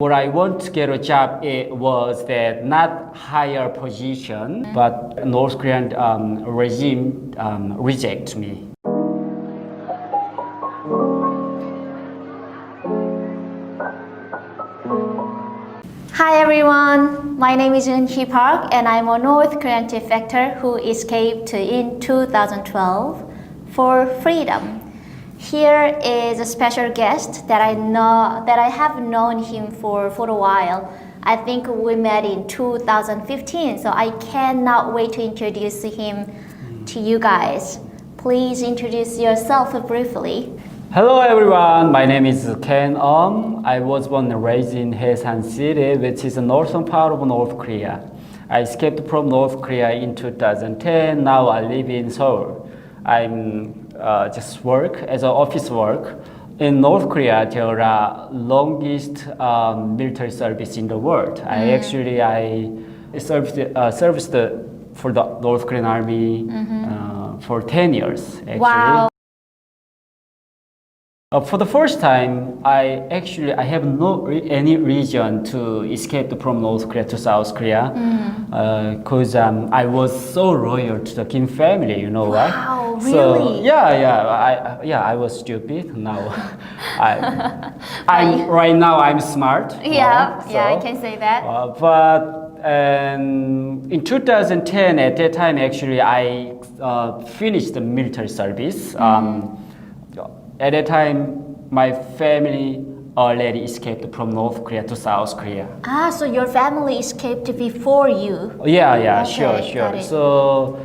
What I want to get a job, it was that not higher position, but North Korean regime reject me. Hi everyone, my name is Eunhee Park and I'm a North Korean defector who escaped in 2012 for freedom. Here is a special guest that I have known him for a while. I think we met in 2015, so I cannot wait to introduce him to you guys. Please introduce yourself briefly. Hello everyone, my name is Ken I was born and raised in Haesan City, which is the northern part of North Korea. I escaped from North Korea in 2010. Now I live in Seoul. I'm just work as an office work. In North Korea, there are longest military service in the world. I served for the North Korean Army for 10 years actually. Wow. For the first time, I have any reason to escape from North Korea to South Korea, because I was so loyal to the Kim family. You know why? Wow, really? So I was stupid. Now, right now I'm smart. Yeah, I can say that. But in 2010, at that time, actually, I finished the military service. At that time, my family already escaped from North Korea to South Korea. Ah, so your family escaped before you? Yeah, Okay, sure. So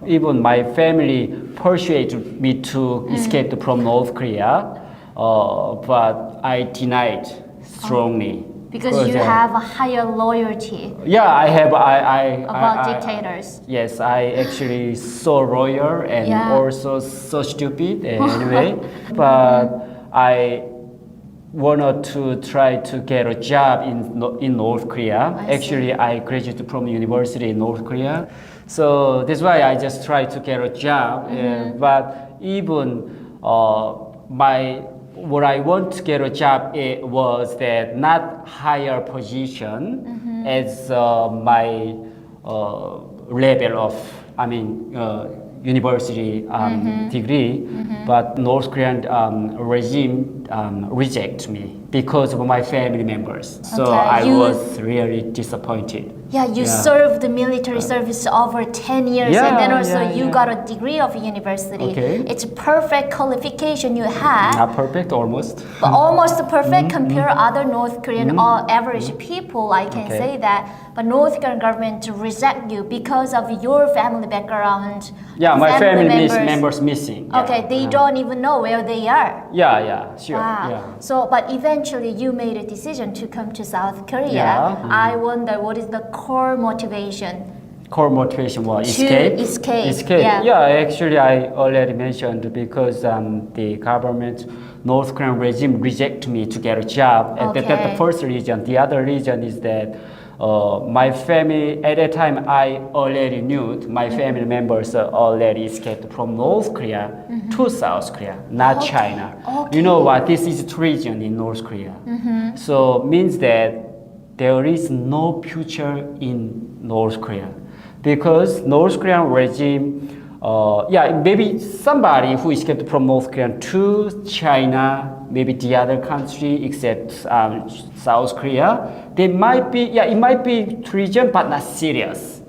even my family persuaded me to escape from North Korea, but I denied strongly. Because you have a higher loyalty. Yeah, I have. About dictators. Yes, I actually so loyal and also so stupid anyway. But I wanted to try to get a job in North Korea. I graduated from university in North Korea, so that's why I just tried to get a job. But even what I want to get a job, it was that not higher position as my level of, university degree, but North Korean regime reject me because of my family members. So I was really disappointed. Yeah, you served the military service over 10 years and then also you got a degree of university. Okay. It's a perfect qualification you had. Not perfect, almost. But almost perfect compared to other North Korean average people, I can say that. But North Korean government reject you because of your family background. Yeah, my family members missing. Okay, they don't even know where they are. Yeah, sure. Wow. Yeah. So, but eventually you made a decision to come to South Korea. Yeah. I wonder what is the core motivation? Core motivation was escape. Yeah, actually I already mentioned because the government, North Korean regime reject me to get a job. That's the first reason. The other reason is that my family, at that time I already knew my family members already escaped from North Korea to South Korea, not China. You know what? This is region in North Korea. So means that there is no future in North Korea because North Korean regime, maybe somebody who escaped from North Korea to China, maybe the other country except South Korea, they might be, it might be treason, but not serious.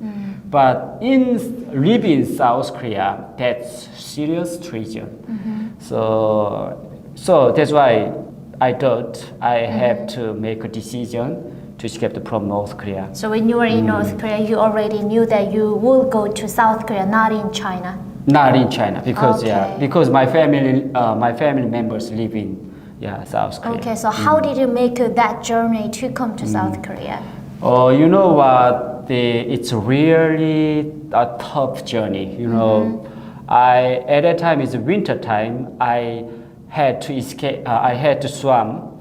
But living in South Korea, that's serious treason. So that's why I thought I have to make a decision to escape from North Korea. So when you were in North Korea, you already knew that you will go to South Korea, not in China. Not in China because because my family members live in South Korea. Okay, so how did you make that journey to come to South Korea? You know what? It's really a tough journey. You know, at that time it's winter time. I had to escape. I had to swim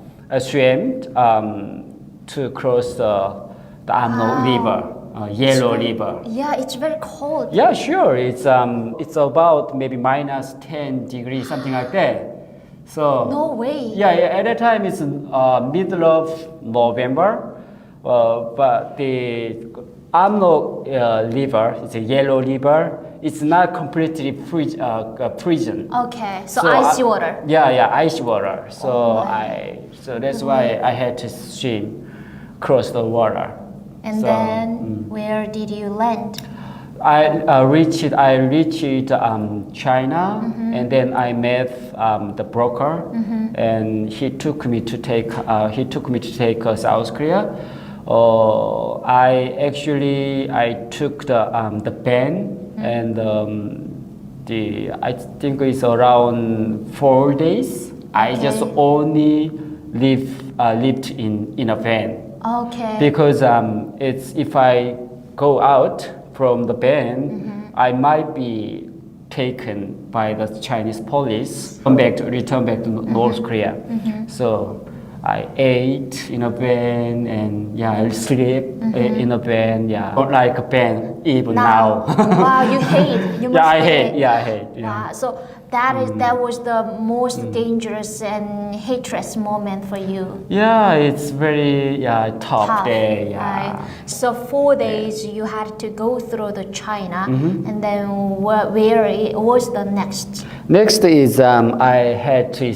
to cross the River, Yellow River. Yeah, it's very cold. Yeah, sure. It's about maybe minus 10 degrees, something like that. So No way. Yeah, at that time it's middle of November, but the amno liver, it's a yellow liver. It's not completely prison. Okay, so icy water. Yeah, ice water. So Oh so that's why I had to swim across the water. And So, then where did you land? I reached China, and then I met the broker, and he took me to take South Korea. I took the van, and I think it's around 4 days. I just only lived in a van. Okay. Because it's if I go out from the van, I might be taken by the Chinese police. Return back to North Korea. So I ate in a van and I sleep in a van. Yeah, not like a van even now. Wow, you hate. You must I hate. hate. Yeah, I hate. Yeah. Wow. So that was the most dangerous and hatred moment for you. Yeah, it's very tough day. Yeah. Right. So 4 days you had to go through the China, and then where it was the next? Next is I had to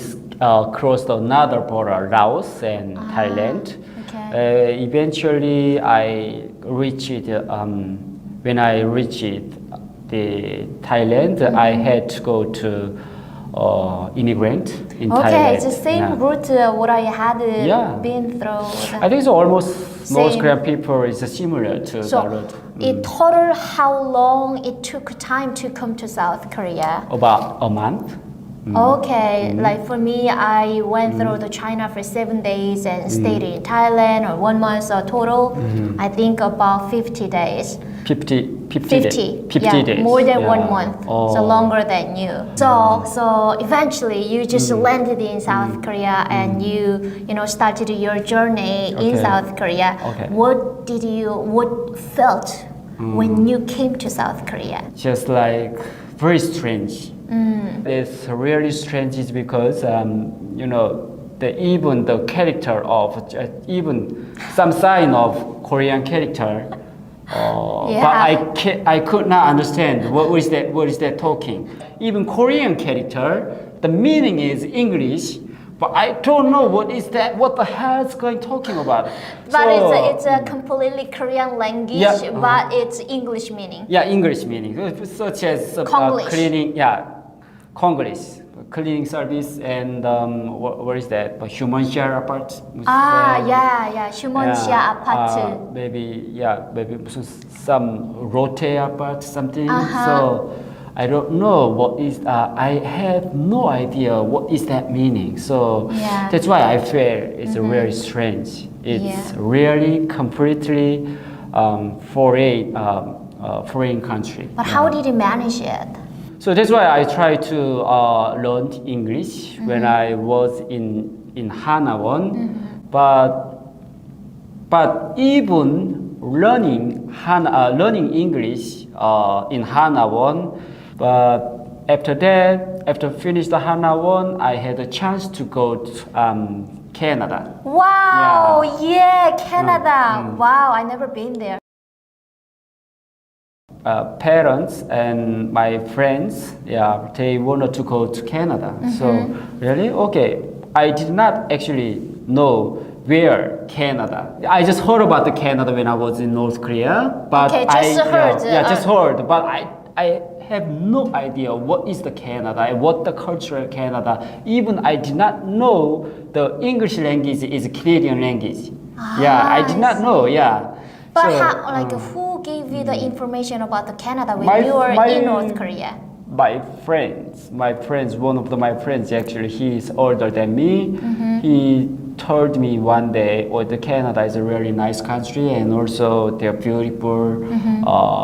cross another border, Laos and Thailand. Okay. Eventually, I reached when I reached the Thailand, I had to go to immigrant in Thailand. Okay, it's the same route what I had been through. I think so. Almost North Same. Korean people is similar to So the route. in total, how long it took time to come to South Korea? About a month. Okay, like for me, I went through the China for 7 days and stayed in Thailand or 1 month, so total, I think about 50 days. 50 yeah, days. more than Yeah. 1 month, so longer than you. So eventually you just landed in South Korea and you started your journey in Okay. South Korea. Okay. What felt when you came to South Korea? Just like very strange. It's really strange is because even the character of even some sign of Korean character. But I could not understand what is that talking. Even Korean character, the meaning is English, but I don't know what is that. What the hell is going talking about? But So, it's a completely Korean language, Yeah, but it's English meaning. yeah, English meaning such as Konglish. cleaning, Konglish, cleaning service and what is that? Human share apart. 휴먼 시야 아파트. maybe 무슨 some rote apart something. So I don't know what is. I have no idea what is that meaning. So that's why I feel it's very strange. It's really completely foreign country. But how did you manage it? So that's why I try to learn English when I was in Hanawon, but even learning English in Hanawon, but after that, after finish the Hanawon, I had a chance to go to Canada. Wow, Canada. Wow, I never been there. Parents and my friends, they wanted to go to Canada. So really, okay. I did not actually know where Canada. I just heard about the Canada when I was in North Korea, but just heard. just heard. But I have no idea what is the Canada and what the cultural Canada. Even I did not know the English language is a Canadian language. I did not know. But So, who gave you the information about the Canada when My- you were my- in North Korea? my friends, one of my friends actually, he is older than me. He told me one day, oh, the Canada is a really nice country and also their beautiful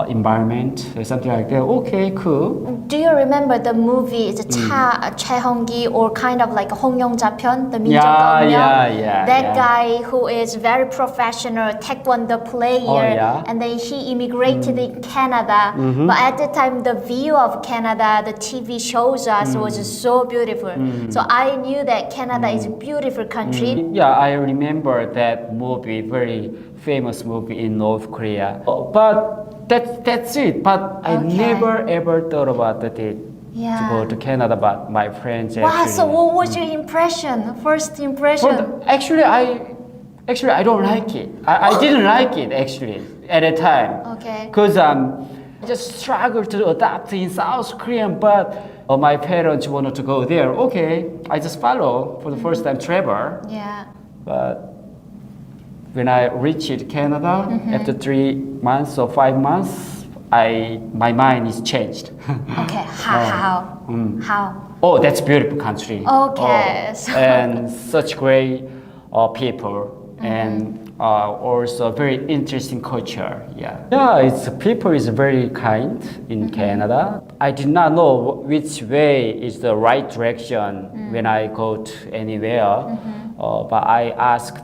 environment or something like that. Okay, cool. Do you remember the movie? It's Chae Hong-gi or kind of like Hong Yong-ja-pyeon, the 민족 Yeah. That guy who is very professional taekwondo player, and then he immigrated in Canada. But at the time, the view of Canada, the TV shows us was so beautiful. So I knew that Canada is a beautiful country. Yeah, I remember that movie, very famous movie in North Korea. But that's it. But I never ever thought about it to go to Canada. But my friends Wow, actually. so what was your impression? First impression? Actually, I don't like it. I didn't like it actually at the time. Okay. Because I just struggled to adapt in South Korean, but my parents wanted to go there. Okay, I just follow for the first time travel. Yeah. But when I reached Canada after 3 months or 5 months, my mind is changed. Okay, how? How? Oh, that's beautiful country. Okay. And such great people and also very interesting culture. Yeah, it's people is very kind in Canada. I did not know which way is the right direction when I go to anywhere. But I asked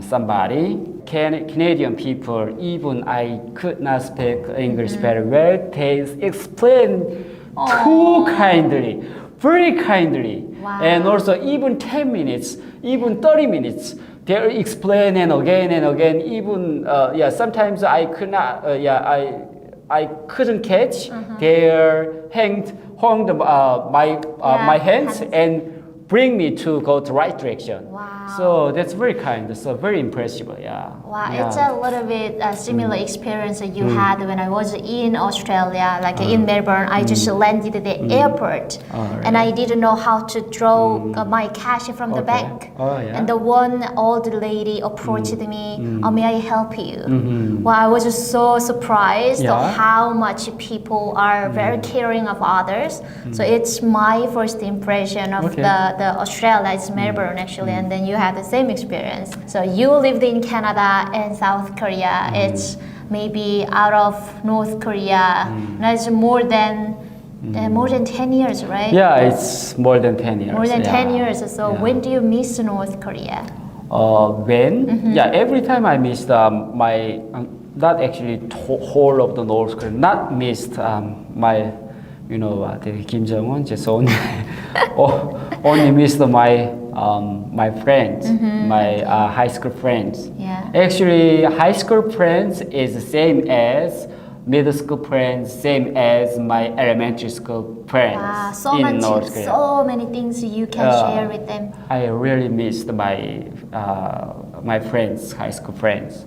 somebody, Canadian people, even I could not speak English very well, they explained too kindly, very kindly. Wow. And also even 10 minutes, even 30 minutes, they explain and again, even, sometimes I could not, I couldn't catch their my hands and bring me to go to right direction. Wow. So that's very kind. So very impressive. Yeah. Wow, it's a little bit similar experience that you had when I was in Australia, like in Melbourne. I just landed at the airport, and I didn't know how to draw my cash from the bank. And the one old lady approached me, may I help you? Well, I was just so surprised of how much people are very caring of others. So it's my first impression of the Australia, it's Melbourne actually, and then you had the same experience. So you lived in Canada and South Korea. It's maybe out of North Korea. That's more than 10 years, right? Yeah, it's more than 10 years. More than 10 years. So when do you miss North Korea? When? Yeah, every time I missed my, not actually whole of the North Korea, not missed my, you know, Kim Jong-un just only, only missed my friends, my high school friends. Yeah. Actually, high school friends is the same as middle school friends, same as my elementary school friends in North Korea. So many things you can share with them. I really missed my my friends, high school friends,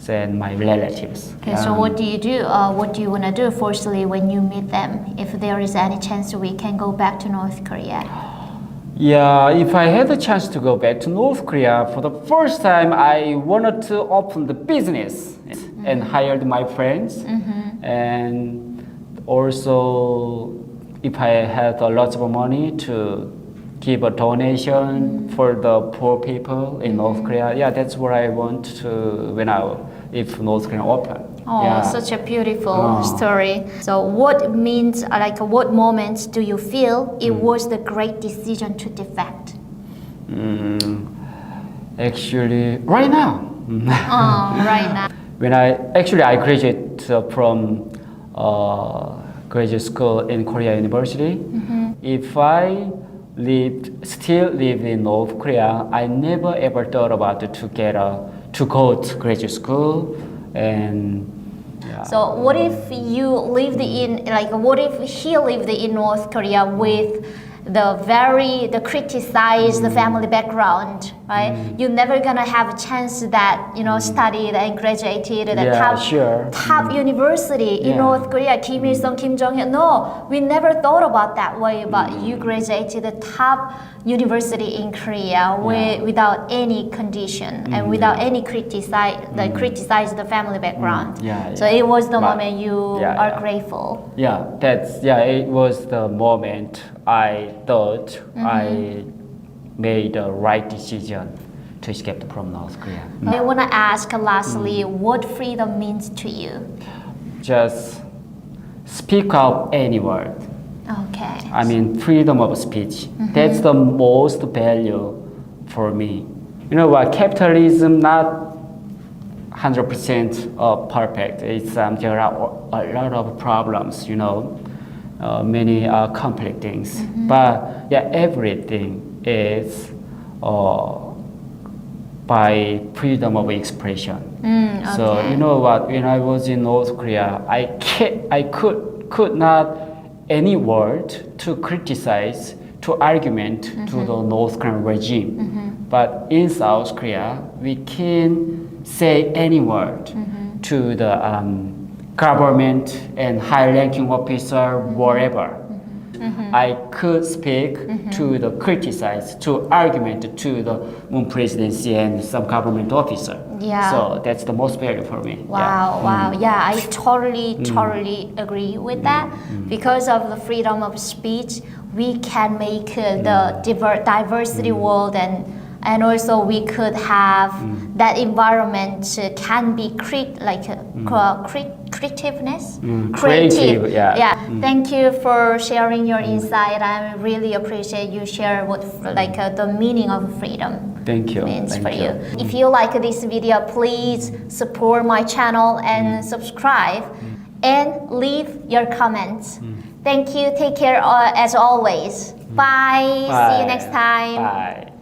and my relatives. Okay, so what do you do? What do you want to do firstly when you meet them? If there is any chance we can go back to North Korea? Yeah, if I had a chance to go back to North Korea, for the first time, I wanted to open the business and hired my friends. And also, if I had a lot of money to give a donation for the poor people in North Korea, yeah, that's what I want to if North Korea open. Oh, such a beautiful story. So what means, what moments do you feel it was the great decision to defect? Actually, right now. Right now. When I graduated from graduate school in Korea University. If I still live in North Korea, I never ever thought about to go to graduate school. And so what if you lived in, what if he lived in North Korea with the criticized family background, right? You're never gonna have a chance that studied and graduated at the top university in North Korea. Kim Il Sung, Kim Jong Il. No, we never thought about that way. But you graduated the top university in Korea without any condition and without any criticize the family background. So it was the moment you are grateful. It was the moment I thought I made the right decision to escape from North Korea. I want to ask lastly, what freedom means to you? Just speak out any word. Okay. I mean, freedom of speech. That's the most value for me. You know what? Capitalism not 100% perfect. It's there are a lot of problems. You know, many complex things. But yeah, everything is by freedom of expression. So you know what? When I was in North Korea, I could not any word to criticize, to argument to the North Korean regime. But in South Korea, we can say any word to the government and high-ranking officer, whatever. I could speak to the criticize, to argument to the Moon presidency and some government officer. Yeah. So that's the most value for me. Wow, wow. Yeah, I totally agree with that. Because of the freedom of speech, we can make the diversity world and also we could have that environment can be creativeness, Creative, yeah. Thank you for sharing your insight. I really appreciate you share what the meaning of freedom Thank you. means Thank for you. you. If you like this video, please support my channel and subscribe and leave your comments. Thank you. Take care as always. Bye. See you next time. Bye.